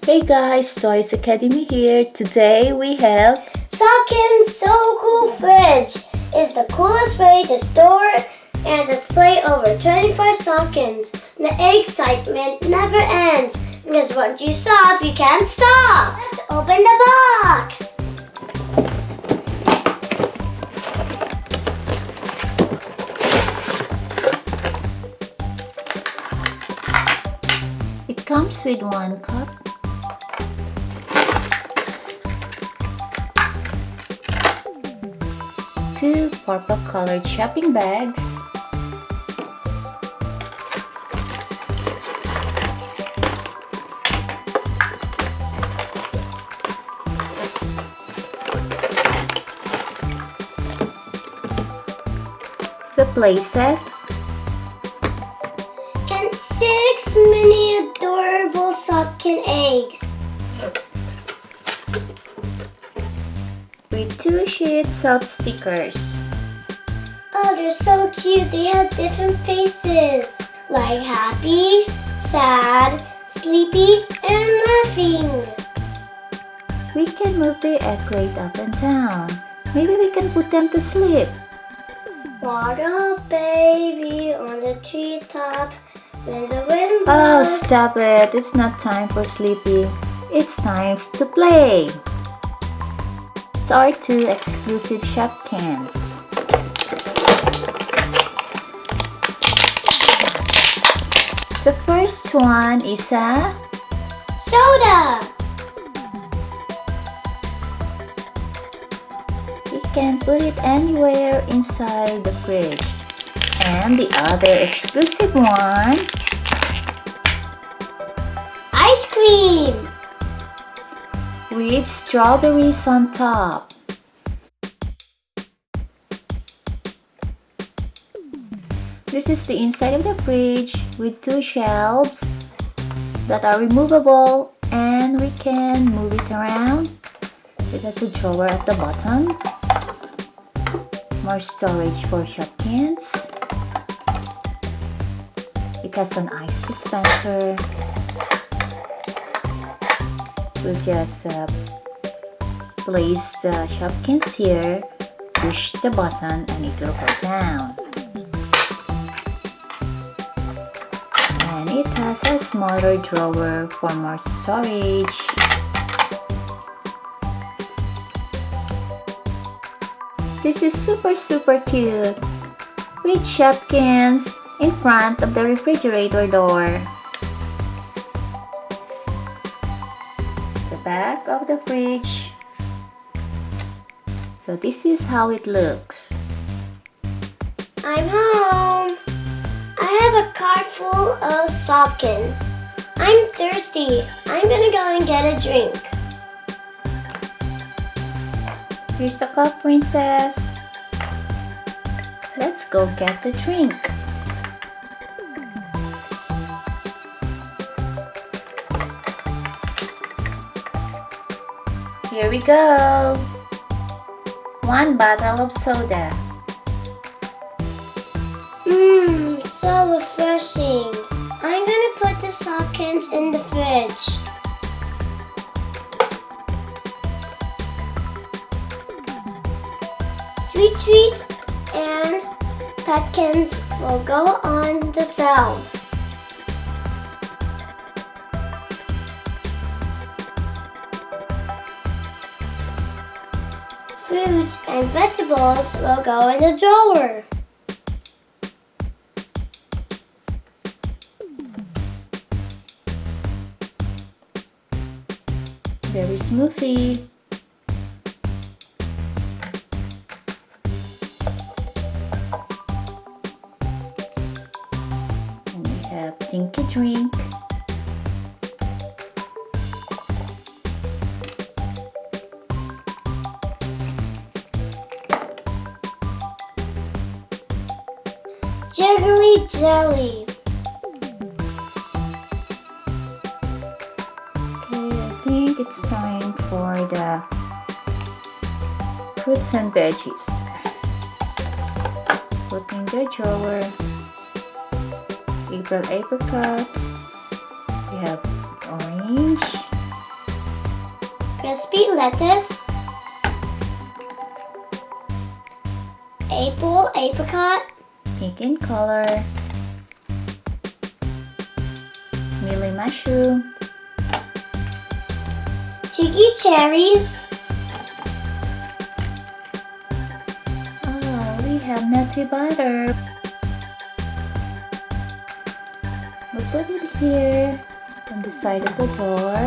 Hey guys, Toys Academy here. Today we have Shopkins So Cool Fridge is the coolest way to store and display over 25 Shopkins. The excitement never ends because once you stop, you can't stop. Let's open the box. It comes with 1 cup, 2 purple colored shopping bags, the playset, And 6 mini adorable Shopkin eggs. with 2 sheets of stickers. Oh, they're so cute. They have different faces like happy, sad, sleepy, and laughing. We can move the egg crate up and down. Maybe we can put them to sleep. What a baby on the treetop with the wind Oh, blows. stop it. It's not time for sleeping. It's time to play. It's our 2 exclusive Shopkins. The first one is a Soda! we can put it anywhere inside the fridge. And the other exclusive one, Ice cream! with strawberries on top. This is the inside of the fridge with 2 shelves that are removable and we can move it around. It has a drawer at the bottom. More storage for Shopkins. It has an ice dispenser. We'll just place the Shopkins here, push the button and it will go down. And it has a smaller drawer for more storage. This is super cute with Shopkins in front of the refrigerator door. The back of the fridge. So this is how it looks. I'm home. I have a car full of Shopkins. I'm thirsty. I'm gonna go and get a drink. Here's the cup, princess. Let's go get the drink. Here we go. 1 bottle of soda. So refreshing. I'm gonna put the Shopkins in the fridge. Sweet treats and petkins will go on the shelves. Fruits and vegetables will go in the drawer. Very smoothie. And we have Tinky drink. Jiggly jelly. Okay, I think it's time for the fruits and veggies. Put in the drawer. April apricot. We have orange, crispy lettuce, apple, apricot, Pink in color. Mealy mushroom. cheeky cherries, Oh, we have nutty butter. We'll put it here on the side of the door.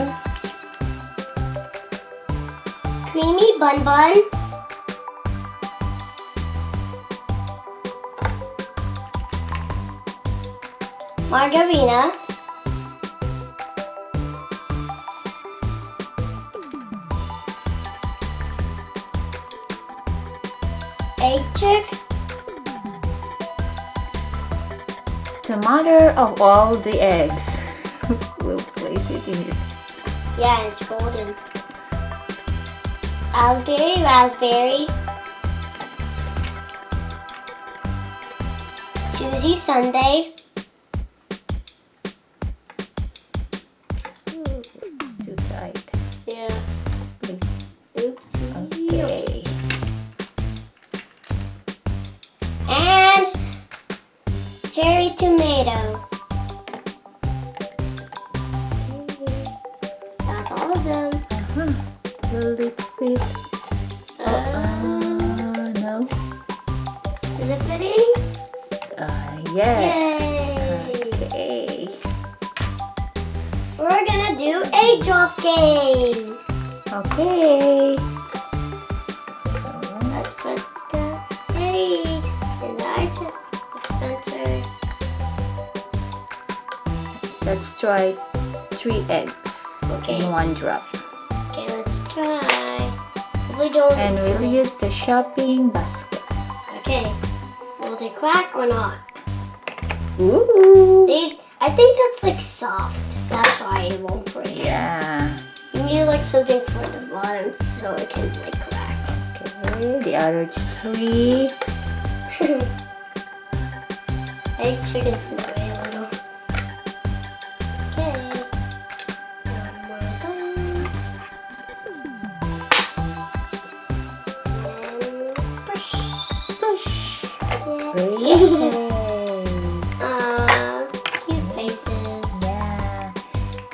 creamy bun bun, margarina, egg chick, The mother of all the eggs. We'll place it in it. yeah, it's golden, Raspberry, raspberry, Susie sundae, It's too tight. yeah, Please. oopsie, Okay. and cherry tomato. That's all of them. A little bit. No. Is it fitting? Yeah. Yay! Okay. We're gonna do egg drop game. Okay. Let's put the eggs in the ice dispenser. Let's try 3 eggs Okay. in 1 drop. Okay, let's try. Hopefully don't. And we'll use the shopping basket. Okay. Will they crack or not? Ooh. I think that's like soft. That's why it won't break. Yeah. You need like something for the bottom so it can like crack. Okay. The other 3. Egg chicken's in the way a little. Okay. One more time. And push. Push. Yeah. Yay. Cute faces. Yeah.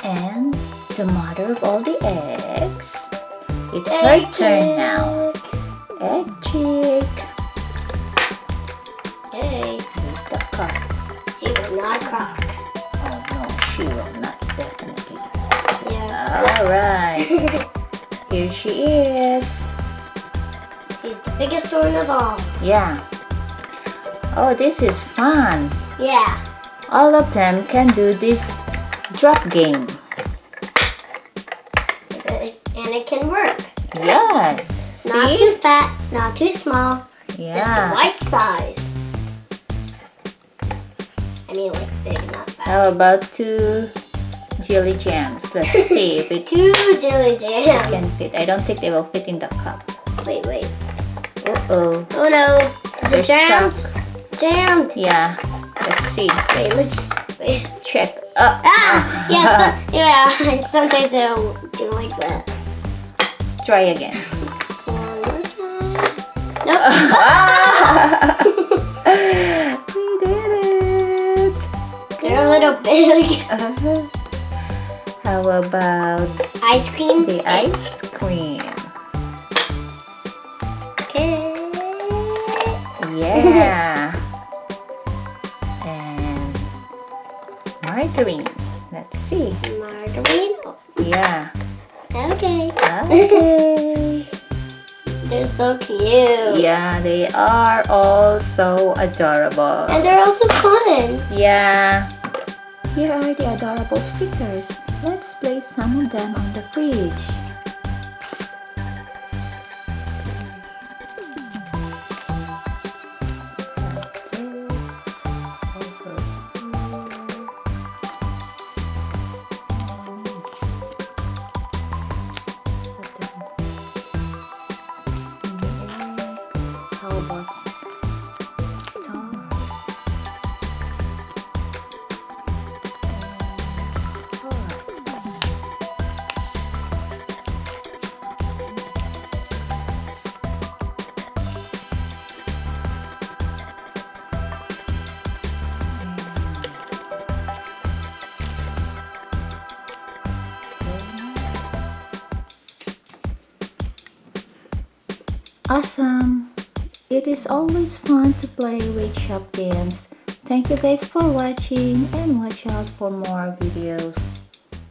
And the mother of all the eggs. It's her Egg turn now. chick. Egg chick. Okay. With the cup. She will not crack. Oh no, she will not definitely. Yeah. Alright. Here she is. She's the biggest one of all. Yeah. Oh, this is fun. Yeah. All of them can do this drop game. And it can work. Yes. Not See? too fat, not too small. Just the Yeah. right size. I mean like big, not fat. How about 2 jelly jams? Let's see if it 2 jelly can jams. fit. I don't think they will fit in the cup. Wait. Uh-oh. Oh no. Is They're it jammed? stuck. Jammed. Yeah. Let's see. Wait, let's wait. Check. Yes, yeah. Sometimes they don't do like that. Let's try again. One more time. Nope. We did it. They're a little big. How about Ice cream. the ice cream? Okay. Yeah. And margarine. Let's see. Margarine. Yeah. Okay. Okay. They're so cute. Yeah, they are all so adorable. And they're also fun. Yeah. Here are the adorable stickers. Let's place some of them on the fridge. How about star? Awesome! It is always fun to play with Shopkins. Thank you guys for watching and watch out for more videos.